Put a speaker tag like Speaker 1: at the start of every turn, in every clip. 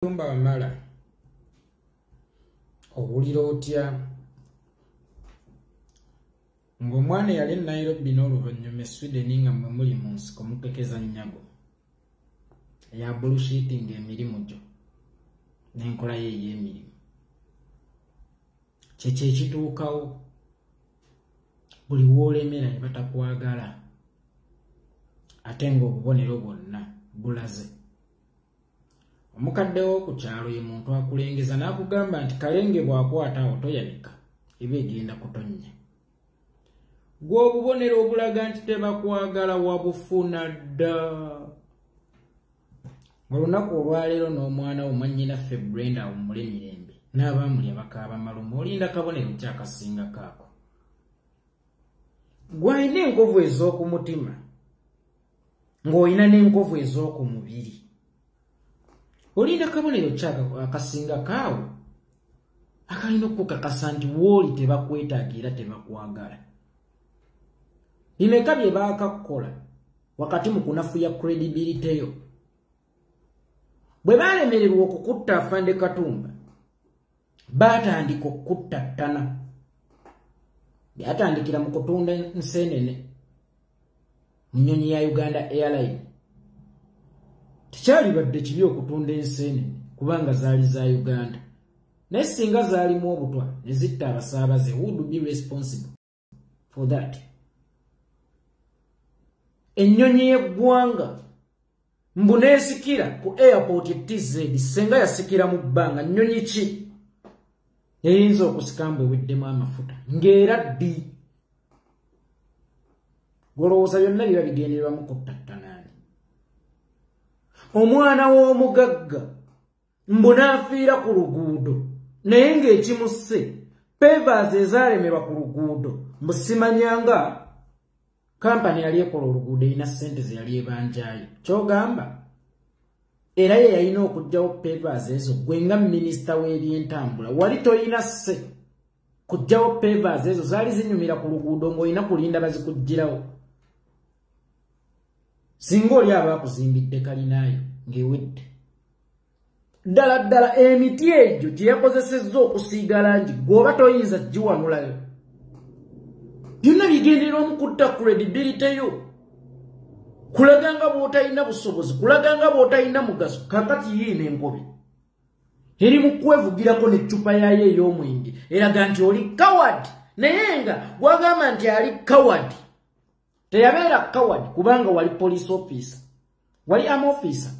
Speaker 1: Tumba Wamala owulira otya ng'omwana yali Nairobi n'oluvannyuma Sweden nga mwe muli mu nsiko mukekeza nnyago eya bullshitting emirimu gyo n'enkola ye ey'emirimu kyekyo ekituukawo buli w'olemera ne batakwagala ate ng'obubonero bwonna bulaze. Omukadde wo ku kyalo ye muntu akulengeza n'akugamba nti kalenge bw'akwata awo toyanika eba egenda kutonnya. Gwe obubonero obulaga nti tebakwagala wabufuna dda. Olunaku olwaleero n'omwana wo mwannyinaffe Brenda awummule mirembe n'abaamulya bakaaba malumu olinda kabonero ki akasinga kaako. Gwe alina enkovu ez'oku mutima ng'olina n'enkovu ez'oku mubiri. Olinda kabonero ki akasinga kaawo akalina okukakasa nti wooli tebakwetaaga era tebakwagala. Bimeka bye baakakola wakati mu kunafuya credibility yo. Bwe baalemererwa okukutta Afande Katumba baatandika okuttattana. Byatandikira mu kutunda nseenene mu nnyonyi ya Uganda Airline. Tekyali badde kibi okutunda enseenene kubanga zaali za Uganda. Naye singa zaalimu obutwa ne zitta abasaabaze, who would be responsible for that? Ennyonyi y'eggwanga mbu neesikira ku airport TZ senga yasikira mu bbanga nnyonyi ki eyinza okusika mbu eweddemu amafuta ng'era ddi? Golowooza byonna biba bigendererwamu kuttattanaani. Omwana w'omugagga mbu n'afiira ku luguudo naye ng'ekimusse pavers ezaalemerwa ku luguudo mbu simanyanga kampani yali ekola oluguudo erina ssente ze yali ebanjaayo. Ky'ogamba era ye yalina okuggyawo pavers ezo. Gwe nga minisita w'ebyentambula wali tolina sse kuggyawo pavers ezo, zaali zinyumira ku luguudo ng'olina kulinda bazikuggirawo. Singa oli aba akuzimbidde kalinaayo ng'ewedde. Ddala ddala emiti egyo gye yakozesezza okusiiga langi gw'oba toyinza giwanulayo. Byonna bigendererwamu kutta credibility yo. Kulaga nga bw'otalina busobozi, kulaga nga bw'otalina mugaso. Kakati yiina engobe eri mu kwevugirako n'eccupa yaayo ey'omwenge eraga nti oli coward. Naye nga gwagamba nti ali coward teyabeera coward kubanga wali police officer, wali army officer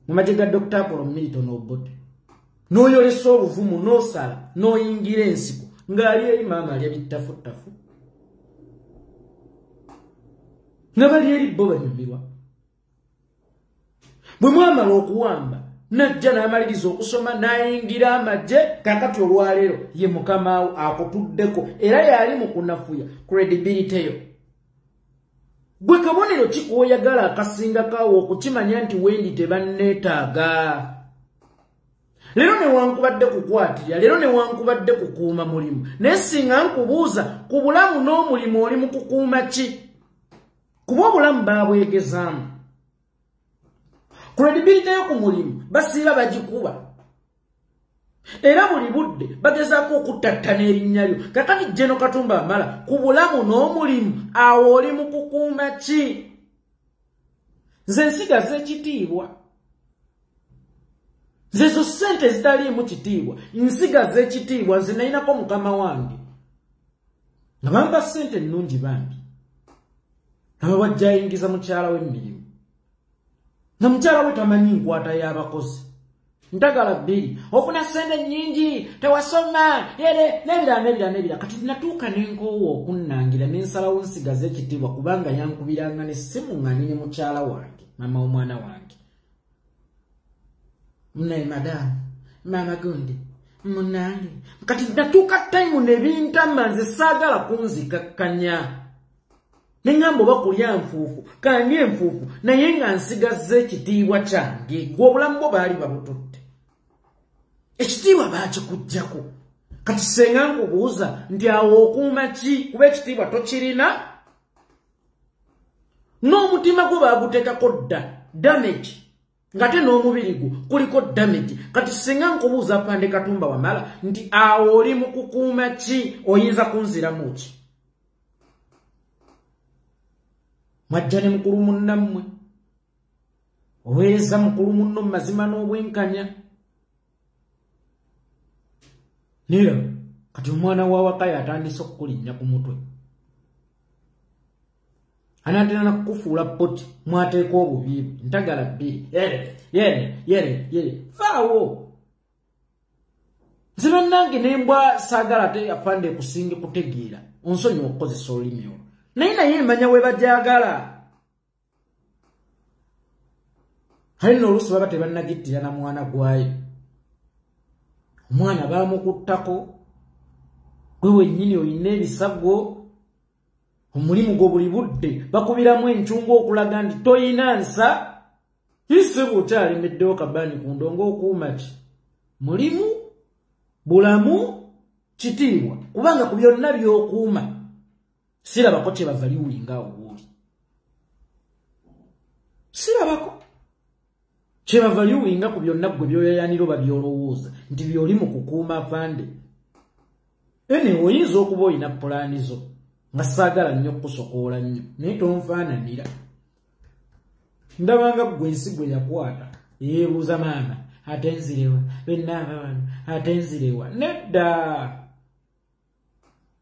Speaker 1: mu magye ga Dr. Apollo Milton Obote, n'oyolesa obuvumu n'osala n'oyingira ensiko ng'ali eri maama alya bittafutafu nga bali eri bo banyumirwa. Bwe mwamala okuwamba najja n'amaliriza okusoma n'ayingira amagye. Kakati olwaleero ye mukamaawo akutuddeko era yali mu kunafuya credibility yo. Gwe kabonero ki k'oyagala akasinga kaawo okukimanya nti wendi tebanneetaaga? Leero newankubadde kukwatirira, leero newankubadde kukuuma mulimu, naye singa nkubuuza ku bulamu n'omulimu oli mu kukuuma ki? Kuba obulamu baabwegezaamu. Credibility yo ku mulimu basiiba bagikuba. Era buli budde bagezaako okuttattana erinnya lyo. Kakati Gen. Katumba Wamala ku bulamu n'omulimu awo oli mu kukuuma ki? Nze nsigaza ekitiibwa. Nze zo ssente zitaliimu kitiibwa nsigaza ekitiibwa. Nze nalinako mukama wange nga bampa ssente nnungi bambi aba wajja ayingiza mukyala w'emirimu nga mukyala we tamanyi nkwata y'abakozi. Ntagala bbiri ofuna ssente nnyingi tewasoma nebira. Kati natuuka n'enkoowa okunnangira n'ensalawo nsigaza ekitiibwa kubanga yankubiranga n'essimu nga nine mukyala wange mama w'omwana wange. Naye madamu mama gundi munange kati natuuka time nebintama nze saagala kunzikakkanya. Neŋŋamba oba kulya nfuufu kandi enfuufu naye nga nsigaza ekitiibwa kyange. Gwe obulamu bwo baali babututte, ekitiibwa baakikuggyako. Kati senga nkubuuza nti awo okuuma ki? Kuba ekitiibwa tokirina. N'omutima gwo baaguteekako dda damage. ngate n'omubiri gwo kuliko damage kati singa nkubuuza Afande Katumba Wamala nti awo oli mu kukuuma ki oyinza kunziramu ki mwajja ne mukulu munnammwe oweereza mukulu munno mazima n'obwenkanya nira kati omwana wa Wakaya atandise okukulinnya ku mutwe anatena na kufuula poti mwateeka obubiibu ntagala bbiri yere faawo nziba nange nembwa saagala ate Afande kusinga kutegeera onsonyi okukozesa olulimi olwo naye emanya we bajagala hari n'oluusi baba tebannagittira na mwana gwayo omwana baamukuttako gwe wennyini olina ebisago omulimu gwo buli budde bakubiramu encungu okulaga nti toyina nsa ise bw'okyalemeddewo kabbani ku ndongo okuuma ki mulimu bulamu kitiibwa kubanga ku byonna by'okuuma sirabako kye bava liwulinga awo wooli sirabako kye bava liwulinga ku byonna ggwe byoyayanira oba byolowooza nti by'oli mu kukuuma Afande ene oyinza okuba olina pulaani zo nga saagala nnyo okusokoola nnyo naye tonfaananira ndabanga ggwe ensi gwe yakwata yeebuuza maama ate nzirewa bennaaba wano ate nzirewa nedda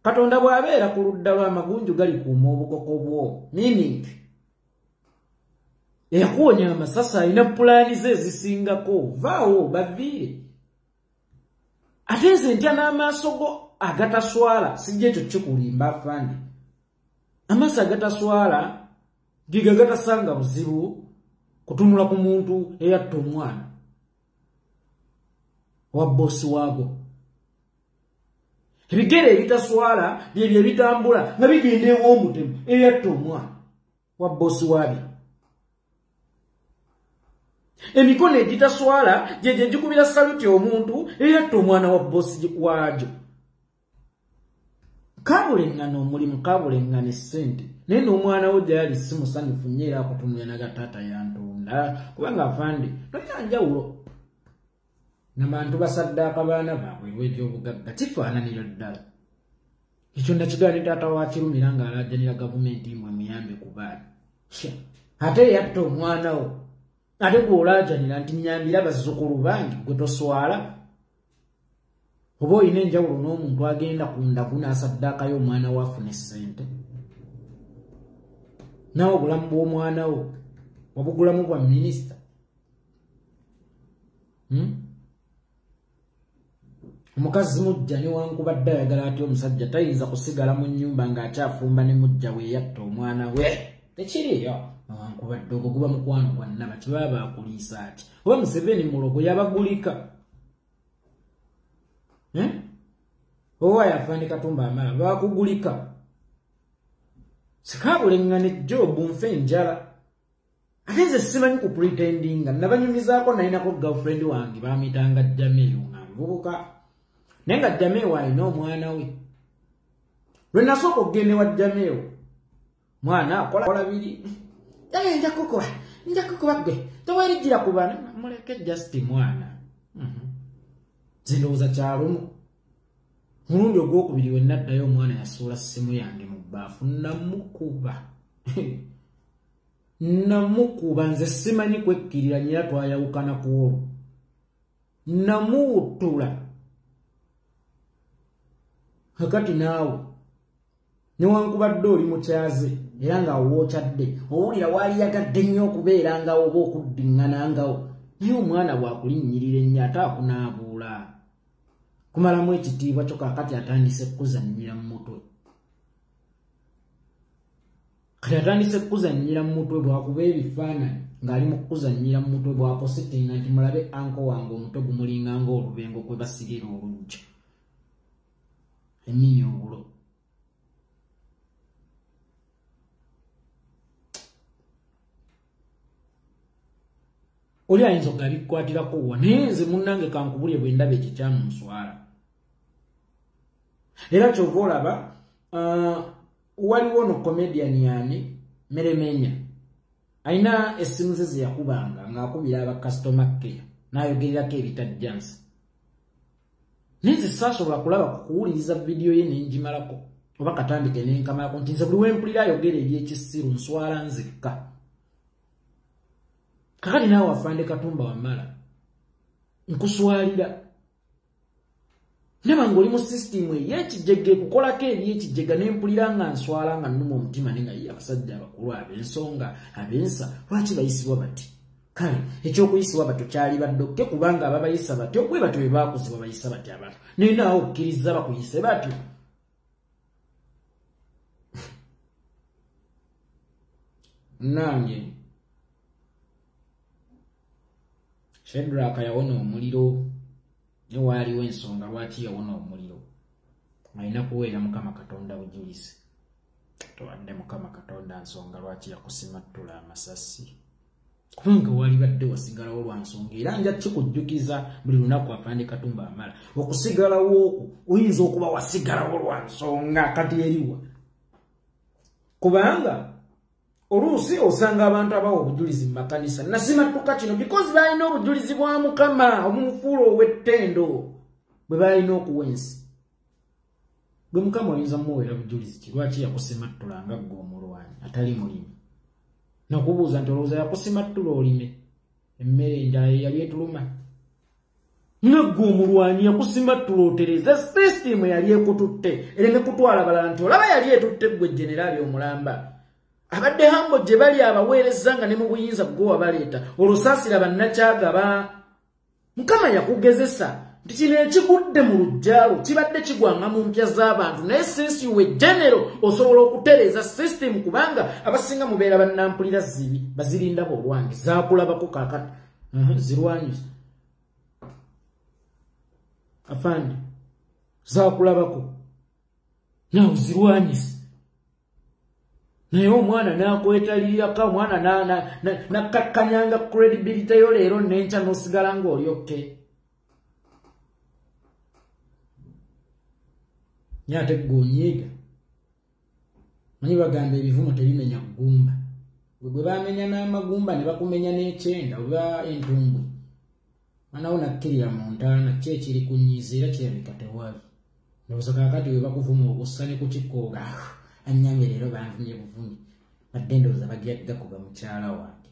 Speaker 1: Katonda bw'abeera ku ludda lw'amagunju gali kuuma obukoko bwo meaning eyakuwonya amasasi alina pulaani ze ezisingako vaawo baviire ate nze ntya n'amaaso go agataswala sijja ekyo kikulimba Afande amaaso agataswala giga gatasanga buzibu kutunula ku muntu eyatta omwana wa bossi waago ebigere ebitaswala byebyo ebitambula nga bigenda ew'omutemu eyatta omwana wa bossi waabyo emikono egitaswala gyegyo egikubira saluti omuntu eyatta omwana wa bossi waagyo kabulengana omulimu kabulengana essente naye n'omwana wo gyali si musanyufu nnyo era akutunula nagataata yantunda kubanga Afande tolina njawulo n'abantu basaddaaka baana baabwe lw'ebyobugagga kifaananira ddala ekyo ndakigaana taata wa Kirumira ng'alaajanira gavumenti mwe muyambe ku baana ate eyatta omwana wo ate gw'olaajanira nti nyambira bazzukulu bange gwe toswala oba olina enjawulo n'omuntu agenda ku ndaku n'asaddaakayo omwana wo afune ssente naawe obulamu bw'omwana wo wabugulamu bwa minisita omukazi mujja newankubadde ayagala atya omusajja tayinza kusigala mu nnyumba ng'akyafumba ne mujja we yatta omwana we tekiriyo newankubadde ogwo guba mukwano gwa nnaba kibaba baakuliisa ati oba Museveni mulogo yabagulika owa Afande Katumba Wamala bakugulika sikabulengane Job nfe njala ate nze simanyi ku pretendinga nabanyumizaako nalinako girlfriend wange baamitanga Jameyo nga nvubuka naye nga Jameyo alina omwana we lwe nasooka okugenda ewa Jameyo mwana akola biri Jameyo nja kukuba gwe toweerigira ku bana muleke just mwana zindowooza kyalumu mulundi ogwokubiri we naddayo omwana yasuula ssimu yange mu bbaafu namukuba nze simanyi kwekkirira nyera twayawukana ku olwo namuwutula kakati naawe newankubadde oli mukyaze era nga wookyadde owulira waaliyagadde nnyo okubeerangawo oba okuddiŋŋanangawo naye omwana bwakulinnyirira ennyo ate akunaabuula kumalamu ekitiibwa kyo kaakati atandise kukuzannyira mu mutwe kati atandise kukuzannyira mu mutwe bwakuba ebifaananyi ng'ali mu kukuzannyira mu mutwe bwapositinga nti mulabe anko wange omutwe gumulinganga olubengo kwe basirira olujja eminya obulo oli ayinza okugabikwatirako wa naye nze munnange kankubulye bwe ndaba ekikyamunswala era kyova olaba waliwo no comedian yani Meremenya aina essimu ze yakubanga ng'akubira aba customer care n'ayogererako ebitajjansi. Nze saasobola kulaba kukuwuliriza video ye nengimalako oba katandike nenkamalako nti nze buli wempulira ayogera ebyekisiru nswala nzekka. Kakati naawe Afande Katumba Wamala nkuswalira neba ng'oli mu system ey'ekijjege kukolako ebyekijjega nempulira nga nswala nga nnuma omutima nenga ye abasajja abakulu ab'ensonga ab'ensa lwaki bayisibwa bati. Kale ekyokuyisibwa batyo kyali baddokke kubanga ababayisa batyo bwe batyo bwe baakuzibwa bayisa batyo abantu naye naawe okkiriza bakuyise batyo. Nange Shedraka yawona omuliro ne waaliwo ensonga lwaki yawona omuliro. Alina kuweera Mukama Katonda bujulizi. Towadde Mukama Katonda nsonga lwaki yakusimattula amasasi. Kubanga wali badde wasigalawo lwa nsonga era nja kikujjukiza buli lunaku Afande Katumba Wamala okusigalawo okwo oyinza okuba wasigalawo lwa nsonga kati eriwa. Kubanga oluusi osanga abantu abawa obujulizi mu makanisa nasimattuka kino because balina obujulizi bwa Mukama omumufuula ow'ettendo bwe balina okuwensi. Gwe Mukama oyinza muweera bujulizi ki lwaki yakusimattula nga ggwe omulwanyi atali mulimi. Nakubuuza nti olowooza yakusimattula olime emmere endala yali etuluma. Nga ggwe omulwanyi yakusimattula otereza system yali ekututte ereme kutwala balala nti olaba yali etutte ggwe Generali Omulamba. Abadde hambo gye bali abaweereza nga ne mu buyinza ggwe wabaleeta olusaasira bannakyagaba. Mukama yakugezesa nti kino ekigudde mu lujjaalo kibadde kigwanga mu mpya z'abantu naye since you were general osobola okutereeza system kubanga abasinga mubeera bannampulira zibi bazirinda b'olwange zaakulabako kaakati zirwanyusa. Afande zaakulabako naawe zirwanyisa. Naye omwana n'akwetalirako omwana nakkakkanyanga credibility yo leero n'enkya n'osigala ng'oli okke. Nyate gonyiga. Manyi bagamba ebivumo tebimenya ggumba. Gwe bamenya n'amagumba ne bakumenya n'ekyenda oba entumbu. Manawo nakkirira mu ntaana ki ekiri kunyiiza era kirabika tewali. Ndowooza kaakati we bakuvuma obussa ne ku kikkooga. Annyange leero banvumye buvumi. Badde ndowooza bagyakuba mukyala wange.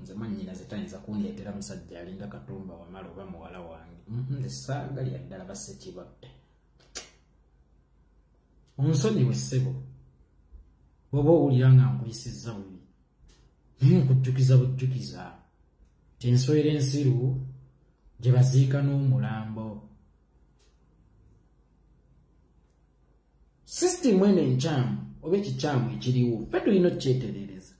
Speaker 1: Nze mannyina zitayinza kundeetera musajja alinga Katumba Wamala oba muwala wange. Nze saagalya ddala bassekibadde. Onsonyiwe ssebo bw'oba owulira nga nkuyisizza bubi naye nkujjukiza bujjukiza ti enswera ensiru gye baziika n'omulambo. Sisitimu eno enkyamu oba ekikyamu ekiriwo ffe tulina okukyetereereza.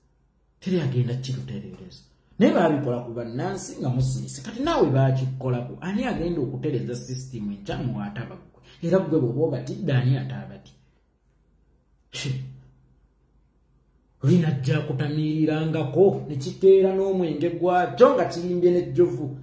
Speaker 1: Teri agenda kitutereereza. Naye baabikola ku bannansi nga musirise kati naawe baakikolako ani agenda okutereeza sisitimu enkyamu waataba ggwe era ggwe bw'oba obatidde ani ataabati. Linajja kutamirirangako ne kiteera n'omwenge gwakyo nga kirimbye n'ejjovu.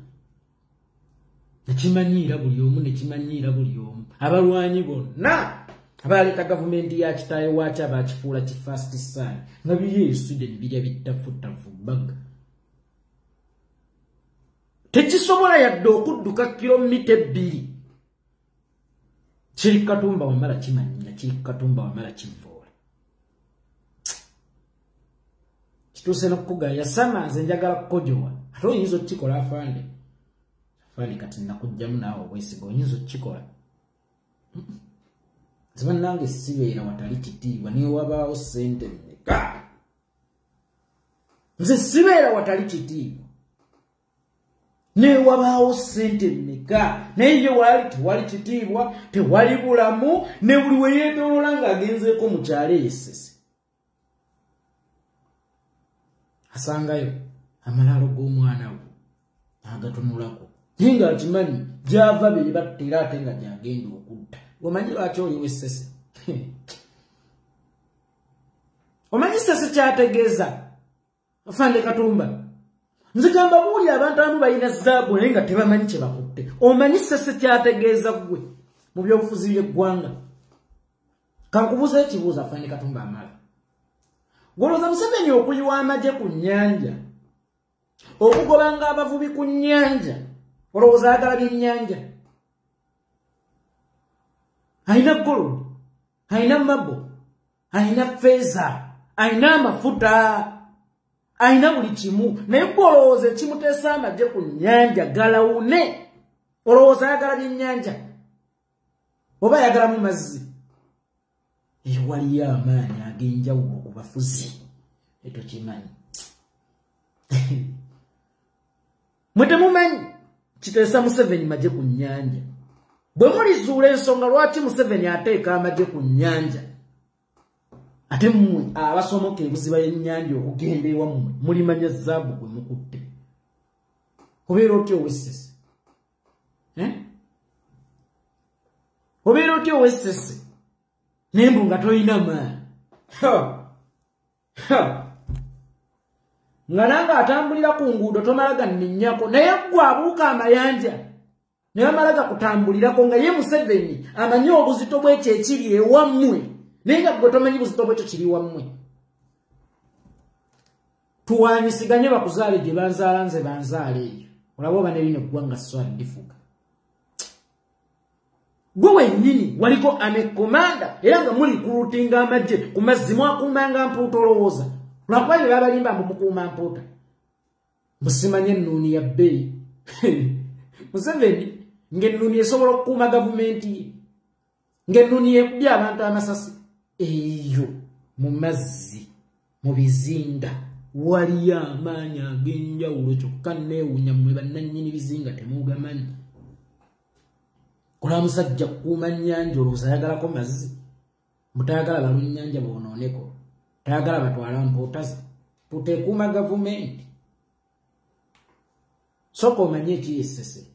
Speaker 1: Ne kimanyiira buli omu ne kimanyiira buli omu. Abalwanyi bonna abaleeta gavumenti ya kitaawe waakyo abaakifuula ki first sign nga biyeesudde ne birya bittafutafu bagga. Tekisobola yadde okudduka kilomita 2. Kiri Katumba Wamala kimanyira, kiri Katumba Wamala kivuula. Kituuse n'okugaya yasama nze njagala kukojowa. Ate oyinza okukikola Afande. Afande kati nakugjamu naawe obwesiga oyinza okukikola. Nze bannange sibeera watali kitiibwa naye wabaawo ssente mmeka. Nze sibeera watali kitiibwa naye wabaawo ssente mmeka. Naye ye wali tewali kitiibwa tewali bulamu ne buli we yeetooloola ng'agenzeeko mu kyalo ey'essese. Asangayo amalaalo g'omwana we agatunulako naye ng'akimanyi gy'ava be battera ate nga gy'agenda okutta. Omanyi lwaki oli w'essese? Omanyi ssese kyategeeza Afande Katumba? Nzigamba buuli abantu abamu balina zaabu naye nga tebamanyi kye bakutte. Omanyi ssese kyategeeza ggwe mu by'obufuzi by'eggwanga? Kankubuuza ekibuuzo Afande Katumba Wamala. Goloza Museveni okuyiwa amagye ku nnyanja. Okugobanga abavubi ku nnyanja. Olowooza ayagala byennyanja. Alina gold, alina mabo, alina feeza, alina amafuta, alina buli kimu. Naye olowooza ekimuteesa amagye ku nnyanja galawune. Olowooza ayagala byennyanja. Oba ayagala mu mazzi. Waliyo amaanyi ag'enjawulo ku bafuzi. Tokimanyi. Mwe temumanyi kiteesa Museveni magye ku nnyanja. Bwe mulizuula ensonga lwaki Museveni ateeka amagye ku nnyanja. Ate mmwe abasomoka ebuziba y'ennyanja okugenda ewammwe mulimanya zaabu gwe mukutte. Obeera otya ow'essese? Obeera otya ow'essese? Nembu nga toyina maanyi. Nga nange atambulira ku nguudo tomala ganninnyako, naye ggwe abuuka amayanja ne bamala gakutambulirako nga ye Museveni amanyi obuzito bw'ekyo ekiri ewammwe, naye nga ggwe tomanyi buzito bw'ekyo kiri wammwe. Tuwaanyisiganye bakuzaale gye banzaala nze banzaala eyo. Olaba oba ne lino eggwanga swali lifuga. Gwe wennyini waliko amekomanda era nga muli kulutinga amagye ku mazzi mwakuumanga mpuuta olowooza. Lwakuba bye babalimba mbu mukuuma mpuuta. Musimanye ennuuni ya bbeeyi. Museveni ng'ennuuni esobola okukuuma gavumenti ye. Ng'ennuuni yekubye abantu amasasi. Eyo mu mazzi mu bizinga waliyo amaanyi ag'enjawulo kyokka neewunya mmwe bannannyini bizinga temugamanyi. Kola musajja kukuuma nnyanja olowooza ayagalako mazzi. Mutayagala balunnyanja boonooneko. Tayagala batwala mpuuta ze. Mpuuta ekuuma gavumenti. Sooka omanye ekiri essese.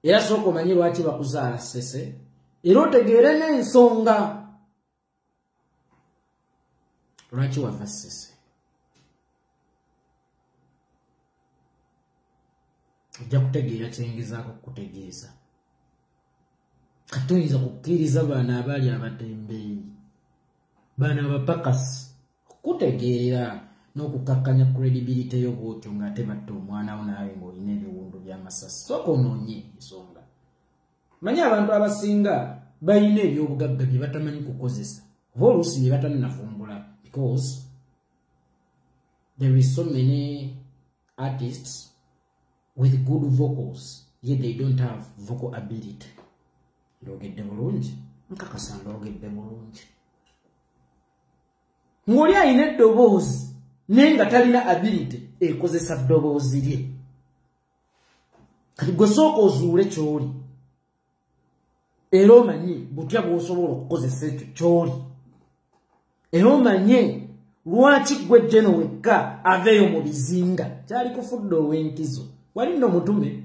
Speaker 1: Era sooka omanye lwaki bakuzaala ssese. Era otegeere n'ensonga. Lwaki wava ssese? Ojja kutegeera kyengezaako kukutegeeza. Tuyinza kukkiriza baana abali abatembeeyi. Baana abapakasi. Okutegeera n'okukakkanya credibility yo bw'otyo ng'ate batta omwana wo naawe ng'olina ebiwundu by'amasasi. Sooka onoonye ensonga. Manyi abantu abasinga balina ebyobugagga bye batamanyi kukozesa. Oba oluusi bye batannafumbula. Because there is so many artists with good vocals, yet they don't have vocal ability. Ndogedde bulungi. Nkakasa ndogedde bulungi. Ng'oli alina eddoboozi naye nga talina ability ekozesa ddoboozi lye. Kati gwe sooka ozuule ky'oli. Era omanye butya bw'osobola okukozesa ekyo ky'oli. Era omanye lwaki gwe Jeno wekka aveeyo mu bizinga. Kyali kufudde ow'enkizo. Wali nno mutume.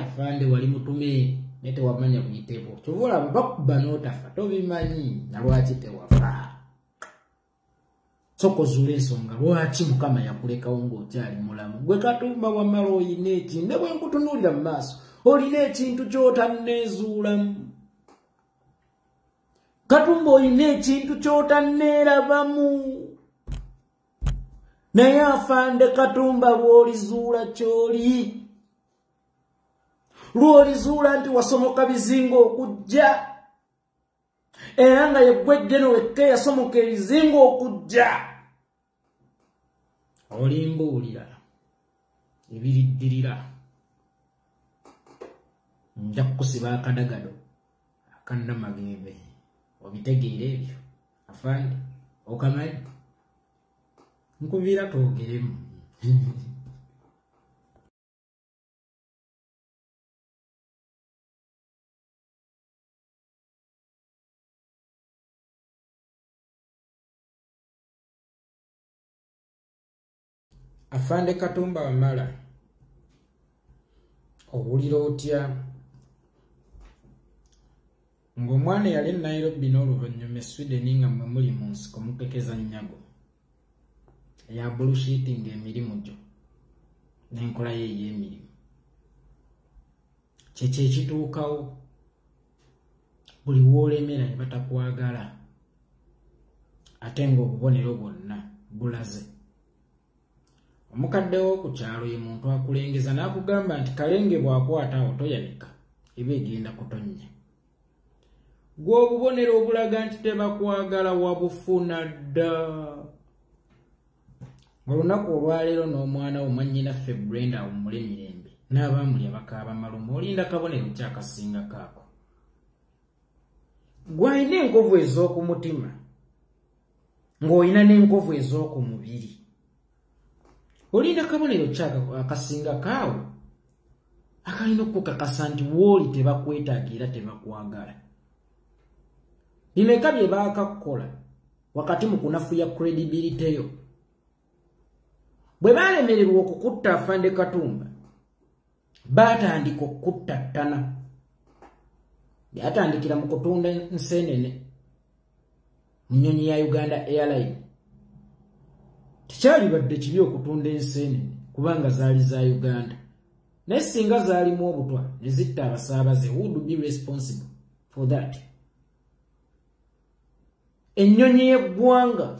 Speaker 1: Afande wali mutume. Naye tewamanya kuyiteko. Kyova olaba bakuba n'otafa tobimanyi na lwaki tewafa. Sooka ozuule ensonga lwaki Mukama yakulekawo ng'okyali mulamu. Gwe Katumba wamala oyina ekintu. Ne bwe nkutunuulira mu maaso olina ekintu ky'otanneezuulamu. Katumba olina ekintu ky'otanneerabamu. Naye Afande Katumba bw'olizuula ky'oli. Lw'olizuula nti wasomoka bizinga okujja. Era nga yeggwe Jeno wekka yasomoka ebizinga okujja. Olimbuulira ebiriddirira. Nja kukusiba akadagado akannamagebe. Obitegeera ebyo Afande okamanyi. Nkuviira twogeremu. Afande Katumba Wamala owulira otya ng'omwana yali Nairobi n'oluvannyuma Sweden nga mwe muli mu nsiko mukekeza nnyago eya bullshitting emirimu gyo n'enkola ye ey'emirimu kyekyo ekituukawo buli woolemera ne batakwagala ate ng'obubonero bwonna bulaze. Omukadde w'oku kyalo ye muntu akulengeza n'akugamba nti kalenge bw'akwata awo toyanika eba egenda kutonnya. Gwe obubonero obulaga nti tebakwagala wabufuna dda. Olunaku olwaleero n'omwana wo mwannyinaffe Brenda awummule mirembe n'abaamulya bakaaba malumu olinda kabonero kyakasinga kaako. Gw'alina enkovu ez'oku mutima ng'olina n'enkovu ez'oku mubiri olinda kabonero kyakasinga kaawo akalina okukakasa nti wooli tebakwetaaga era tebakwagala. Bimeka bye baakakukola wakati mu kunafuya credibility yo. Bwe baalemererwa okukutta Afande Katumba baatandika okukuttattana. Byatandikira mu kutunda enseenene mu nnyonyi ya Uganda Airline. Tekyali badde kibi okutunda enseenene kubanga zaali za Uganda. Naye singa zaalimu obutwa ne zitta abasaabaze, who would be responsible for that? Ennyonyi y'eggwanga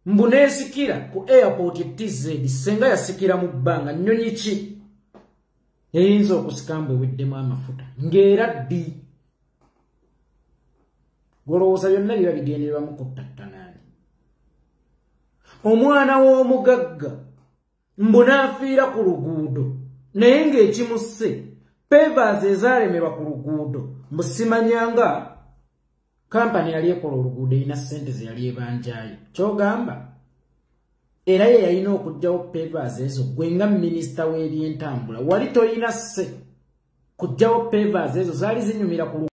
Speaker 1: mbu neesikira ku airport TZ senga yasikira mu bbanga nnyonyi ki eyinza okusika mbu eweddemu amafuta ng'era ddi? Golowooza byonna biba bigendererwamu kuttattanaani. Omwana w'omugagga mbu n'afiira ku luguudo naye ng'ekimusse pavers ezaalemerwa ku luguudo mbu simanyanga kampani yali ekola oluguudo erina ssente ze yali ebanjayo. Ky'ogamba era ye yalina okuggyawo pavers ezo. Gwe nga minisita w'ebyentambula wali tolina sse kuggyawo pavers ezo, zaali zinyumira ku